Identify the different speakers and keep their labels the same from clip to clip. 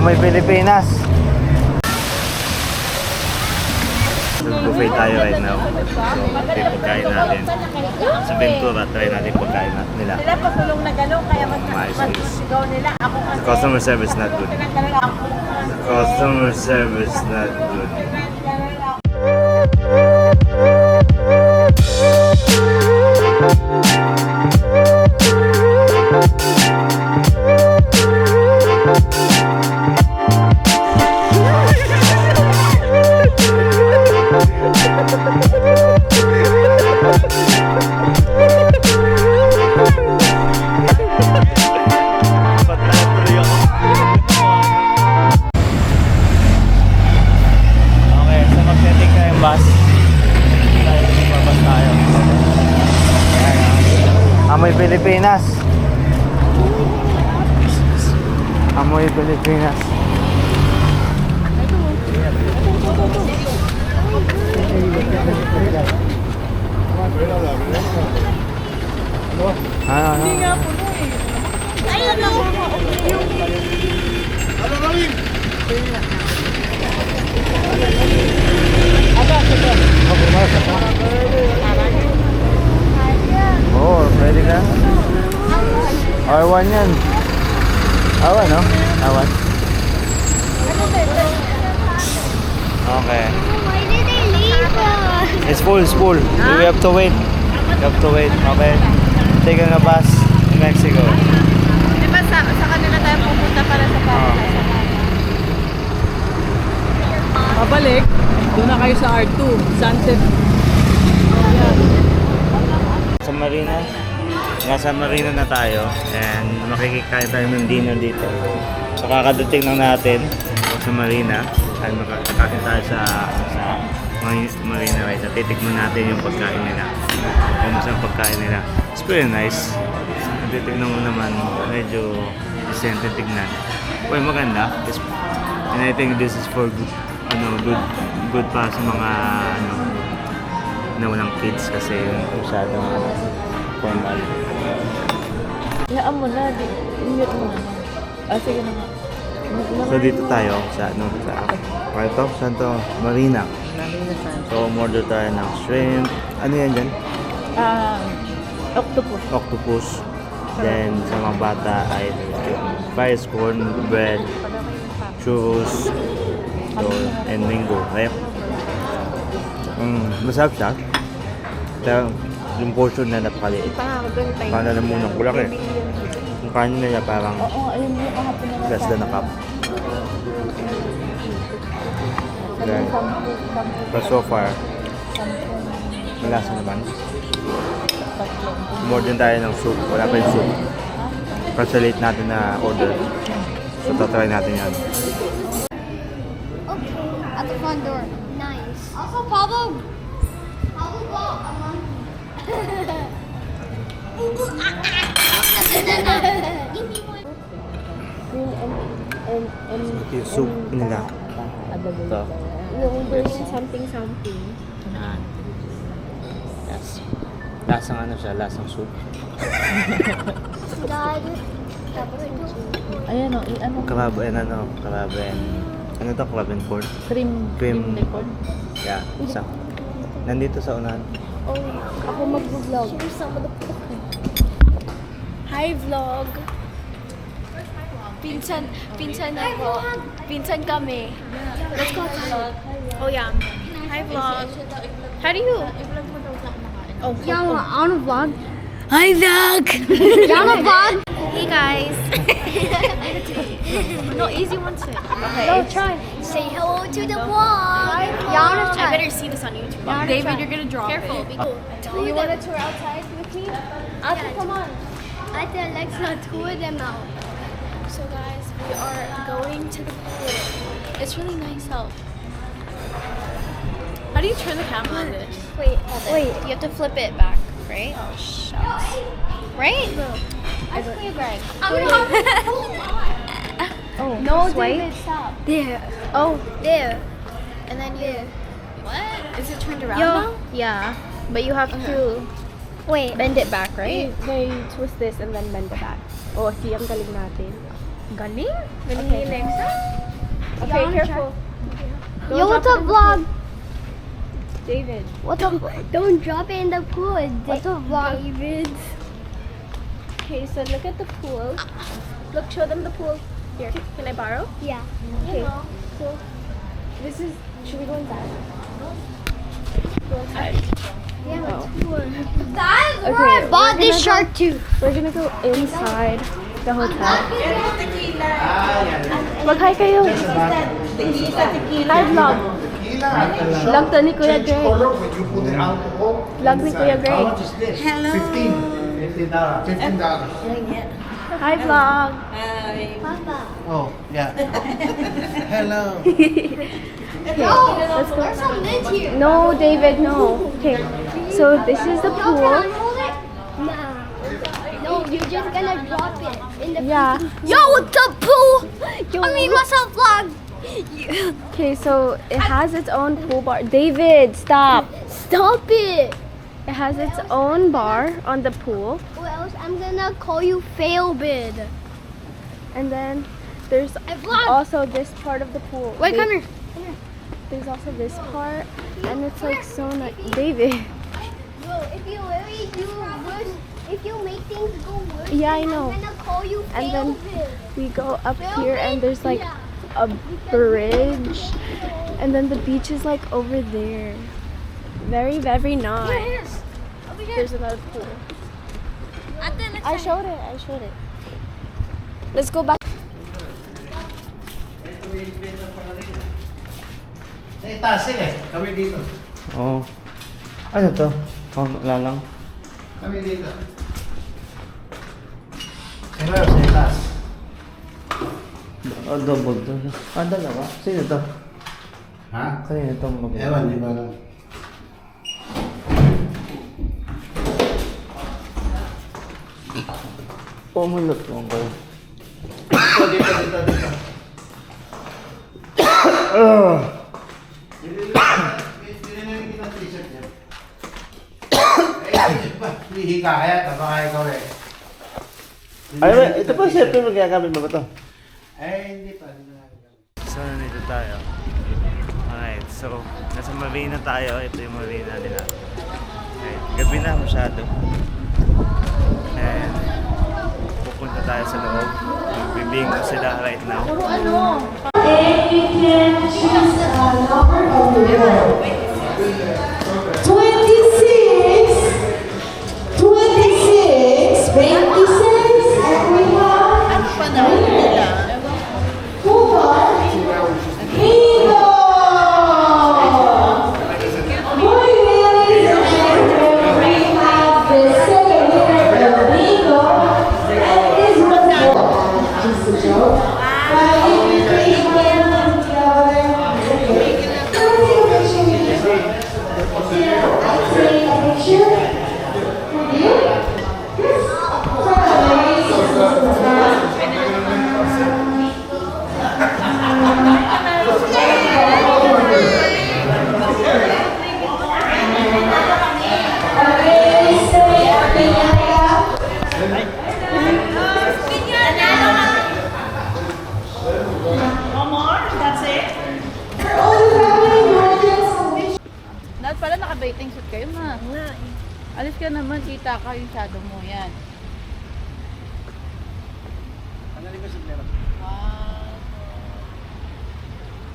Speaker 1: Amoy Pilipinas. Buffet tayo right now. So, ito yung pagkain natin. Sa Ventura, try natin yung pagkain nila.
Speaker 2: Sila pasulong na gano'n, kaya mas sigaw nila. Ako kasi...
Speaker 1: The customer service not good. Customer service not good. Amoy Pilipinas. Amoy Pilipinas. Ano?
Speaker 2: Hindi nga puno eh. Ayun o.
Speaker 1: Oh, pwede ka? R1 yan. R1, no? R1. Okay.
Speaker 3: Why did they leave us?
Speaker 1: It's full, it's full. We have to wait. We have to wait, okay? Taking a bus in Mexico.
Speaker 2: Di ba sa kanila tayo pupunta para sa pamilya? Pabalik, doon na kayo sa R2, Sunset.
Speaker 1: Sa Marina. Nasa Marina na tayo. And makikikain tayo ng dinner dito. So kakadating lang natin sa Marina. Ay makakain tayo sa Marina right. At titikman natin yung pagkain nila. Kung saan pagkain nila. It's pretty nice. Titignan mo naman, medyo decent tignan. Well, maganda. And I think this is for good pa sa mga na walang kids kasi masyadong formal.
Speaker 2: Hayaan mo na, mute mo na. Sige na nga.
Speaker 1: So dito tayo sa Santo Marina. So order tayo ng shrimp. Ano yan dyan?
Speaker 2: Octopus.
Speaker 1: Octopus. Then sa mga bata ay rice, corn, bread, churros, and mango. Right? Masarap siya. Pero yung portion na napakaliit. Kala na muna kulak eh. Yung kanin nila parang less than a cup. Then, but so far, malasa naman. More din tayo ng soup. Wala pa yung soup. Kasi late natin na order. So, tatry natin yan.
Speaker 3: Okay, at the front door. Nice. Also, Pablo.
Speaker 1: Ito yung soup nila. Ito.
Speaker 3: Yung something.
Speaker 1: Yan. Yes. Lasang ano siya? Lasang soup.
Speaker 3: Dad.
Speaker 2: Ayan o, ano?
Speaker 1: Kebab and kebab and... Ano to? Kebab and pork?
Speaker 2: Cream liquid.
Speaker 1: Yeah. Isa. Nandito sa unahan.
Speaker 3: Oh, ako mag-vlog. Hi, vlog. Pinsan ako. Pinsan kami. Let's go outside. Oh, yeah. Hi, vlog. How do you? Oh, yeah, on a vlog. Hi, vlog. You on a vlog? Hey, guys. No, easy one to. Okay. Go try. Say hello to the vlog. Yeah, I better see this on YouTube.
Speaker 2: David, you're gonna drop
Speaker 3: Careful.
Speaker 2: it.
Speaker 3: Do you want to tour outside with me? Yeah, come on. I tell Alexa tour them out. So guys, we are going to the pool. It's really nice out.
Speaker 2: How do you turn the camera on this?
Speaker 3: Wait. You have to flip it back, right?
Speaker 2: Oh, shucks.
Speaker 3: Right? I play Greg.
Speaker 2: Oh,
Speaker 3: No,
Speaker 2: swipe?
Speaker 3: David, stop. There. Oh, there. And then you.
Speaker 2: What? Is it turned around
Speaker 3: Yo.
Speaker 2: now?
Speaker 3: Yeah, but you have to
Speaker 4: Wait,
Speaker 3: bend it back, right?
Speaker 4: they twist this and then bend it back. Oh, see, ang galing natin.
Speaker 3: Galing? Galing ni Alexa? Okay, careful.
Speaker 4: Yo, what's up, vlog?
Speaker 3: David.
Speaker 4: What's up? Don't drop it in the pool.
Speaker 3: What's up, vlog?
Speaker 4: David?
Speaker 3: Okay, so look at the pool. Look, show them the pool. Here, can I borrow?
Speaker 4: Yeah.
Speaker 3: Okay. So, this is, should we go inside? Go inside.
Speaker 4: Yeah,
Speaker 3: Oh.
Speaker 4: That's
Speaker 3: Okay,
Speaker 4: where I bought
Speaker 3: we're
Speaker 4: this
Speaker 3: gonna
Speaker 4: shark too.
Speaker 3: We're gonna go inside the hotel. Mag-hi kayo. Hi, vlog. Vlog to ni Kuya Greg. Vlog ni Kuya Greg.
Speaker 5: Hello. $15.
Speaker 3: Hi, vlog.
Speaker 4: Papa.
Speaker 5: Oh, yeah. Hello.
Speaker 4: Oh, there's some lint here.
Speaker 3: No, David, no. Okay, so this is the
Speaker 4: Yo, can I
Speaker 3: pool.
Speaker 4: hold it? Nah. No, you're just gonna drop it in the
Speaker 3: Yeah.
Speaker 4: Yo, what's up, pool? I mean, what's up, vlog?
Speaker 3: Okay, so it has its own pool bar. David, stop.
Speaker 4: Stop it.
Speaker 3: It has its own bar on the pool.
Speaker 4: Or else I'm gonna call you fail bid.
Speaker 3: And then there's
Speaker 4: Hey, vlog.
Speaker 3: also this part of the pool.
Speaker 4: Wait, come
Speaker 3: Wait,
Speaker 4: here.
Speaker 3: There's also this part, and it's like so nice. David.
Speaker 4: Yo, if you really do worse, if you make things go worse,
Speaker 3: Yeah, I
Speaker 4: then
Speaker 3: know.
Speaker 4: I'm gonna call you
Speaker 3: And
Speaker 4: fail
Speaker 3: then
Speaker 4: bid.
Speaker 3: we go up
Speaker 4: Fail
Speaker 3: here,
Speaker 4: bid?
Speaker 3: and there's like
Speaker 4: Yeah.
Speaker 3: a bridge, and then the beach is like over there. Very, very nice.
Speaker 4: Over here.
Speaker 3: There's another pool. I showed it. Let's go back.
Speaker 5: Itaas eh. Kami dito.
Speaker 1: Oo. Ano to? Wala lang.
Speaker 5: Kami dito. Pero sa itaas.
Speaker 1: Double to. Dalawa. Sino to?
Speaker 5: Ha?
Speaker 1: Kanina to mag-
Speaker 5: Ewan, di ba lang.
Speaker 1: Pumulot mo ko.
Speaker 5: Dito. Tinanong kita ng t-shirt niya. Hihikaya, baka ikaw eh.
Speaker 1: Ay, ito pa siyempre magagamit mo ba to?
Speaker 5: Hindi pa.
Speaker 1: So, nandito tayo. Alright, so, nasa marina tayo. Ito yung marina nila. Okay, gabi na masyado. And, pupunta tayo sa loob. Magbibingo sila right now.
Speaker 6: Dapat pala naka-bathing suit kayo, ma. Alis ka naman, kita ka yung shadow mo. Yan.
Speaker 5: Tanggalin ko sa plera.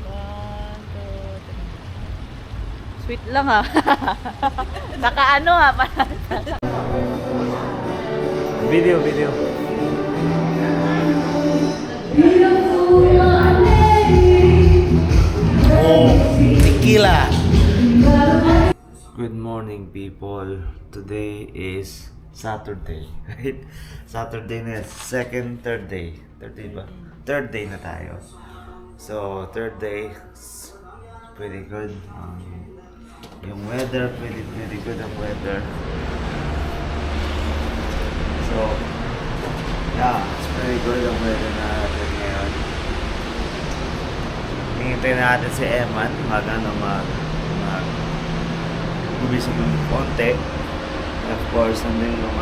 Speaker 6: One, two, three. Sweet lang ha. Naka ano ha.
Speaker 1: Video.
Speaker 5: Tequila.
Speaker 1: Good morning, people. Today is Saturday, right? Saturday na, third day. Third day ba? Third day na tayo. So, third day, pretty good. Yung weather, pretty good ang weather. So, yeah, it's pretty good ang weather natin ngayon. Hingintay natin si Eman gumising ng konti. And of course, nandun yung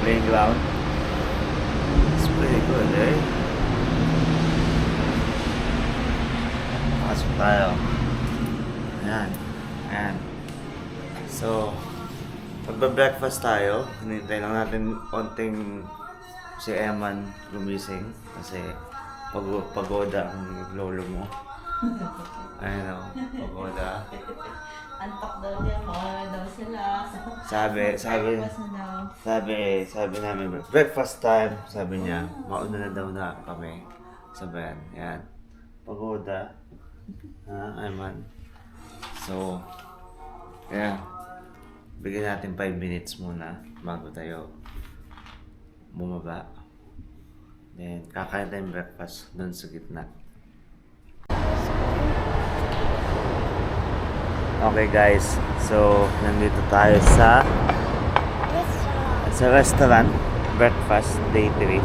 Speaker 1: playground. It's pretty good, eh? Pasok tayo. Ayan. Ayan. So, magba-breakfast tayo. Hinintay lang natin onting si Eman gumising kasi pagoda ang lolo mo. Ayun o, pagoda.
Speaker 2: Antok daw niya, mawala daw sila.
Speaker 1: Sabi namin, breakfast time, sabi niya, mauna na daw na kami. Sabayan, yan. Pagoda. Ha, Eman. So, yeah. Bigyan natin 5 minutes muna bago tayo bumaba. Then, kakain tayong breakfast doon sa gitna. Okay guys, so nandito tayo sa restaurant, breakfast, day 3.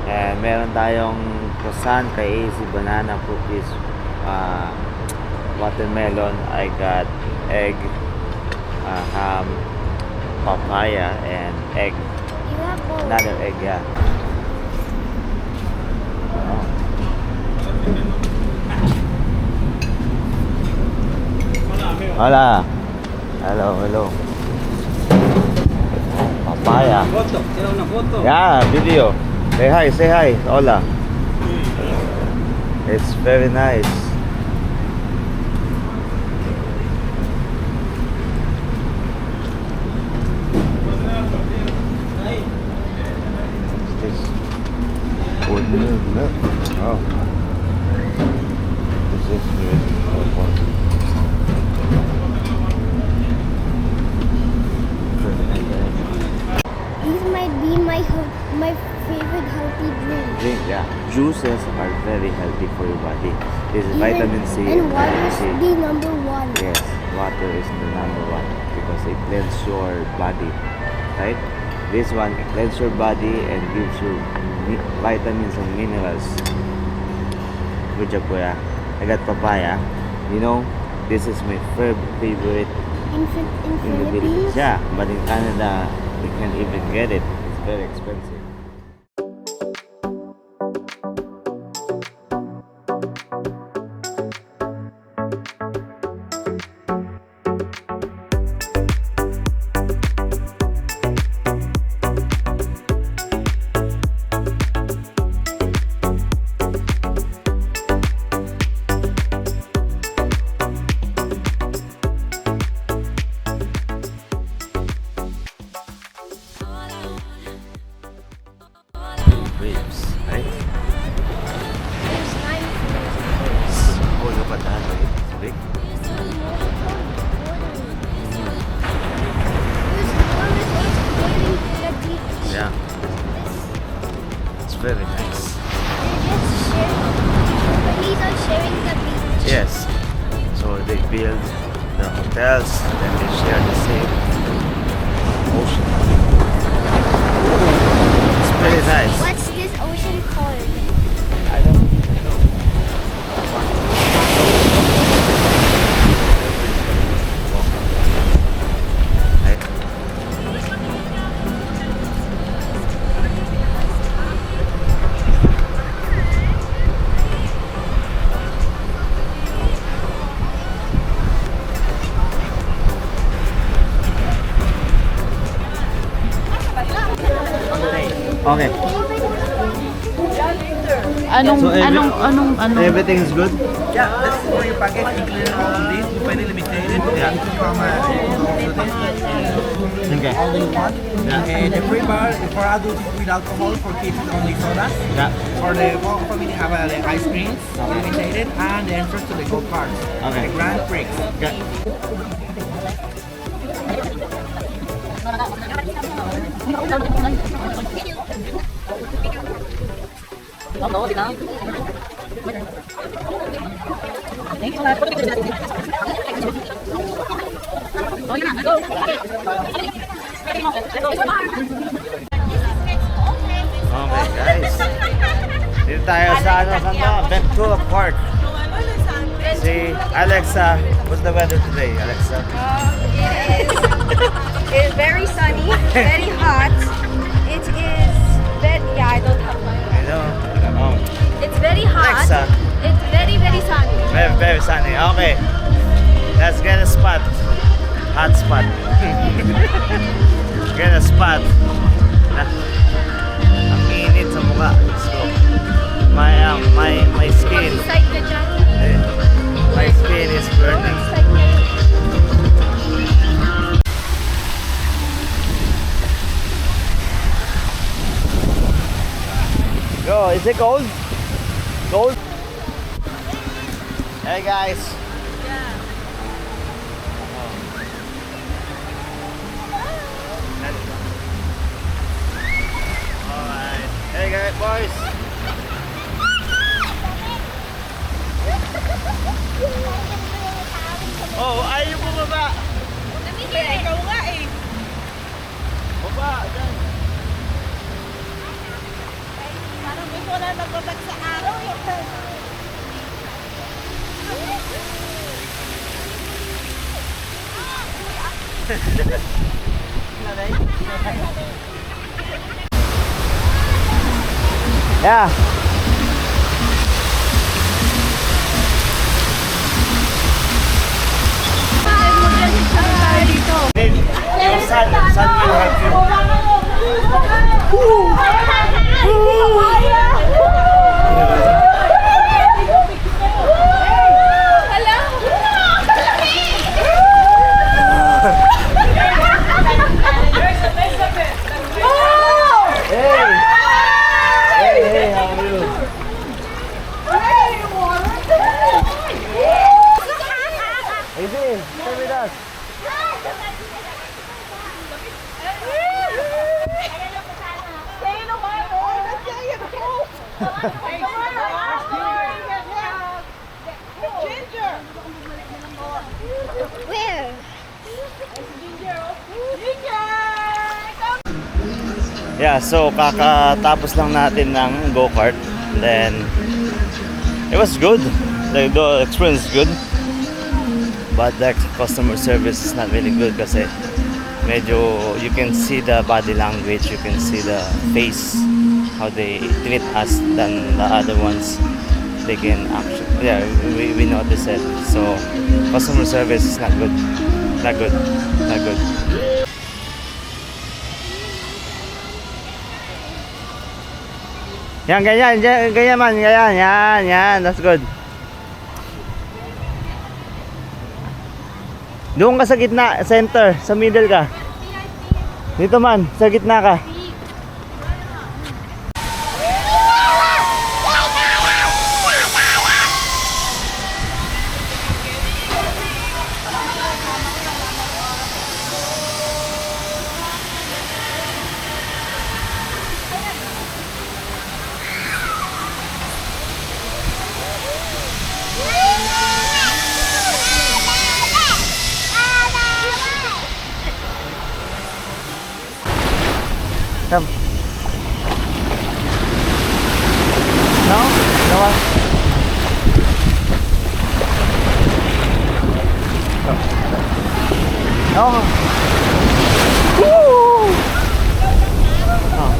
Speaker 1: And meron tayong croissant, easy banana cookies, watermelon, I got egg, ham, papaya, and egg.
Speaker 4: You have both.
Speaker 1: Another egg, yeah. Oh. Hola. Hello. Papaya.
Speaker 5: Foto, tira una foto.
Speaker 1: Yeah, video. Say hi. Hola. It's very nice. What's this? Food milk. Oh. What's this?
Speaker 4: These might be my favorite healthy drink.
Speaker 1: Drink, yeah. Juices are very healthy for your body. This is
Speaker 4: Even-
Speaker 1: vitamin C
Speaker 4: And water
Speaker 1: vitamin
Speaker 4: is
Speaker 1: C.
Speaker 4: the number one.
Speaker 1: Yes, water is the number one because it cleanses your body, right? This one cleanses your body and gives you vitamins and minerals. Good job, kuya. I got papaya. You know, this is my favorite
Speaker 4: In
Speaker 1: in the
Speaker 4: Philippines,
Speaker 1: Philippines. Yeah, but in Canada, you can't even get it. It's very expensive. Ribs, right?
Speaker 4: there's 9
Speaker 1: Oh, look at that. It's big. Yeah. It's very nice.
Speaker 4: These are sharing the beach.
Speaker 1: Yes. So they build the hotels, then they share the same ocean. It's very nice.
Speaker 4: What's this ocean called?
Speaker 1: I don't know. Okay.
Speaker 6: Anong,
Speaker 1: So,
Speaker 6: anong,
Speaker 1: Everything is good?
Speaker 5: Yeah, that's for your package, including all of this. You very limited. Yeah. You can come
Speaker 1: Okay.
Speaker 5: all you want.
Speaker 1: Yeah.
Speaker 5: The free bar for adults with alcohol, for kids is only soda.
Speaker 1: Yeah.
Speaker 5: For the whole family have the ice creams, limited, and the entrance to the go karts.
Speaker 1: Okay.
Speaker 5: The Grand Prix.
Speaker 1: Yeah. Okay guys. Dito tayo sa Ventura Park. Si Alexa, what's the weather today, Alexa?
Speaker 3: It's very sunny, very hot. It is very, yeah, I don't have my
Speaker 1: I know.
Speaker 3: It's very hot.
Speaker 1: Alexa.
Speaker 3: It's very very, very sunny.
Speaker 1: Very, very sunny. Okay. Let's get a spot. Hot spot. Get a spot. Ang init sa mukha. Let's go. My skin.
Speaker 3: Side ka dyan.
Speaker 1: My skin is burning.
Speaker 3: Side ka dyan.
Speaker 1: Go, is it cold? Cold? Hey guys. Alright. Hey guys, boys. Oh, ayaw mo baba.
Speaker 6: Ikaw nga eh.
Speaker 1: Baba, dyan.
Speaker 6: Parang gusto na magbabag sa araw eh.
Speaker 1: Yeah. Your son will help you. Hey, how are you? Easy, stay with us.
Speaker 4: Where?
Speaker 1: Yeah, so kakatapos lang natin ng go-kart. Then it was good. The experience is good. But the customer service is not really good kasi medyo you can see the body language, you can see the face, how they treat us than the other ones. They can actually, yeah, we notice it. So customer service is not good. Not good. Not good. Yan, ganyan, ganyan man, ganyan, yan, that's good. Doon ka sa gitna, center, sa middle ka. Dito man, sa gitna ka. Come. No? No one? No. Woo! Oh.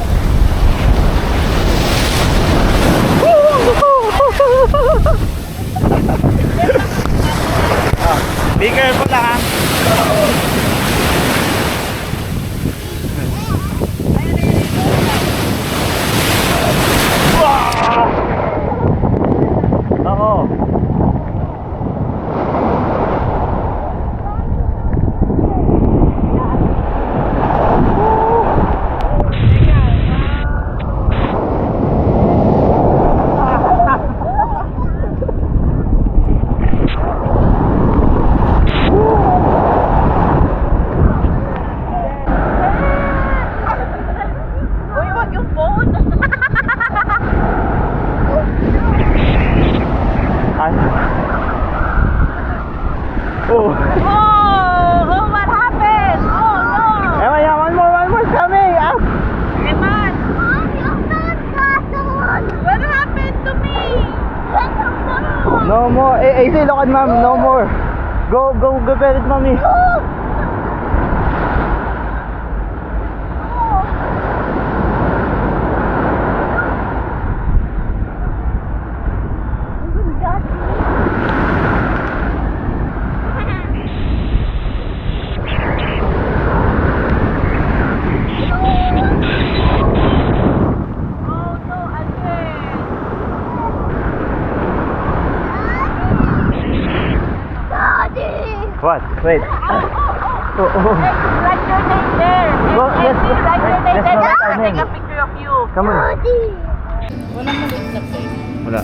Speaker 1: Oh. Be careful lang ha. Oo.
Speaker 6: Uy, wag yung phone.
Speaker 1: Ay. Oh.
Speaker 6: Oh, what happened? Oh no.
Speaker 1: Ewan, yeah, one more coming. Ah.
Speaker 6: Eman,
Speaker 4: Mom, you got the one.
Speaker 6: what happened to me?
Speaker 1: No more. Easy, look at mom. No more. Go get it, mommy. Wait. Oh, oh.
Speaker 6: Write your name there.
Speaker 1: Go, let's go.
Speaker 6: Write your name
Speaker 1: Let's
Speaker 6: there.
Speaker 1: go write our
Speaker 6: Take
Speaker 1: name.
Speaker 6: a picture of you.
Speaker 1: Come on.
Speaker 6: Walang maliit na plate.
Speaker 1: Wala.